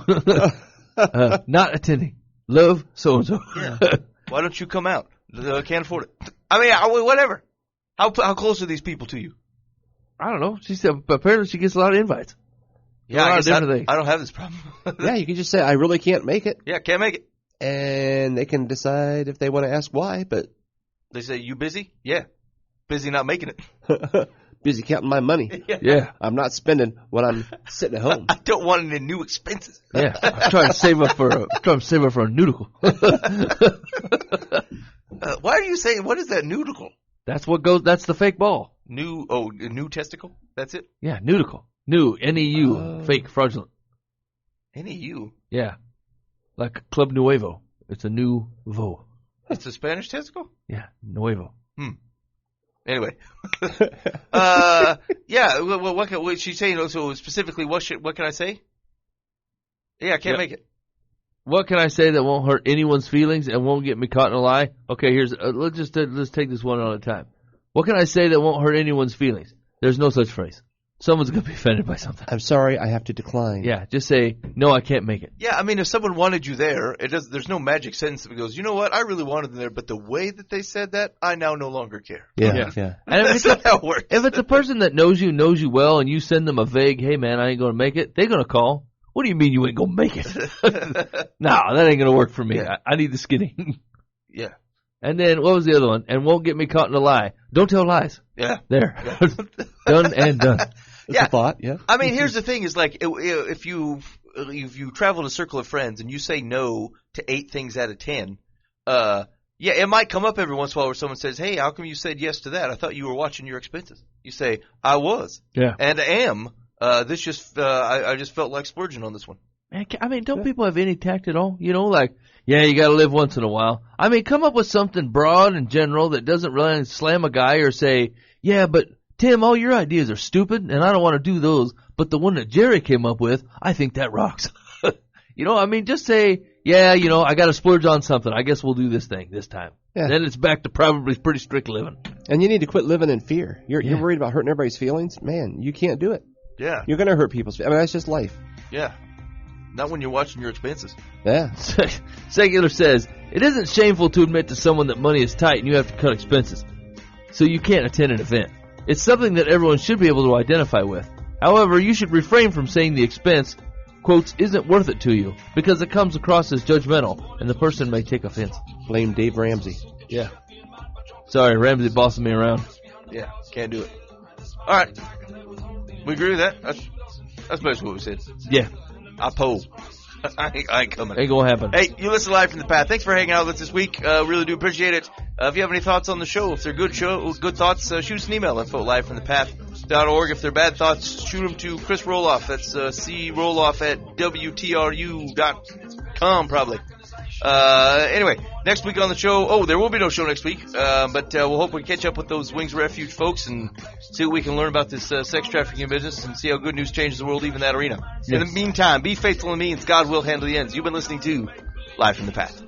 Not attending. Love so-and-so. Yeah. Why don't you come out? Can't afford it. I mean, whatever. How close are these people to you? I don't know. She said apparently she gets a lot of invites. Yeah, lot I of guess different things. I don't have this problem. Yeah, you can just say, I really can't make it. Yeah, can't make it. And they can decide if they want to ask why, but They say, you busy? Yeah. Busy not making it. busy counting my money. Yeah. I'm not spending when I'm sitting at home. I don't want any new expenses. Yeah. I'm trying to save up for a noodle. Why are you saying, what is that noodle? That's the fake ball. New testicle? That's it? Yeah, nudicle. New, N-E-U, fake, fraudulent. NEU. Yeah. Like Club Nuevo. It's a new vo. It's a Spanish testicle? Yeah, Nuevo. Anyway. Yeah, what she's saying, so specifically, what can I say? Yeah, I can't make it. What can I say that won't hurt anyone's feelings and won't get me caught in a lie? Okay, here's let's take this one at a time. What can I say that won't hurt anyone's feelings? There's no such phrase. Someone's gonna be offended by something. I'm sorry, I have to decline. Yeah, just say no. I can't make it. Yeah, I mean, if someone wanted you there, there's no magic sentence that goes, you know what, I really wanted them there, but the way that they said that, I now no longer care. Yeah. And That's not how it works. if it's a person that knows you well, and you send them a vague, "Hey man, I ain't gonna make it," they're gonna call. What do you mean you ain't gonna make it? Nah, that ain't gonna work for me. Yeah. I need the skinny. Yeah. And then, what was the other one? And won't get me caught in a lie. Don't tell lies. Yeah. There. Done and done. That's a thought, yeah. I mean, here's the thing: is like if you travel in a circle of friends and you say no to 8 things out of 10, yeah, it might come up every once in a while where someone says, "Hey, how come you said yes to that? I thought you were watching your expenses." You say, "I was, Yeah. and am. This just I just felt like splurging on this one." Man, I mean, don't people have any tact at all? You know, like, yeah, you got to live once in a while. I mean, come up with something broad and general that doesn't really slam a guy or say, yeah, but Tim, all your ideas are stupid, and I don't want to do those. But the one that Jerry came up with, I think that rocks. You know, I mean, just say, yeah, you know, I got to splurge on something. I guess we'll do this thing this time. Yeah. Then it's back to probably pretty strict living. And you need to quit living in fear. You're worried about hurting everybody's feelings? Man, you can't do it. Yeah, You're going to hurt people's feelings. I mean, that's just life. yeah. Not when you're watching your expenses. Yeah. Secular says, it isn't shameful to admit to someone that money is tight and you have to cut expenses, so you can't attend an event. It's something that everyone should be able to identify with. However, you should refrain from saying the expense, quotes, isn't worth it to you, because it comes across as judgmental, and the person may take offense. Blame Dave Ramsey. Yeah. Sorry, Ramsey bossing me around. Yeah, can't do it. All right, we agree with that. That's basically what we said. Yeah, I poll. I ain't coming. ain't gonna happen. Hey, you listen live from the path. Thanks for hanging out with us this week. Really do appreciate it. If you have any thoughts on the show, if they're good thoughts, shoot us an email, info@livefromthepath.org. If they're bad thoughts, shoot them to Chris Roloff. That's croloff@wtru.com, probably. Anyway, next week on the show, there will be no show next week, but we'll hope we catch up with those Wings Refuge folks and see what we can learn about this sex trafficking business and see how good news changes the world even in that arena. Yes. In the meantime, be faithful in the means. God will handle the ends. You've been listening to Live from the Path.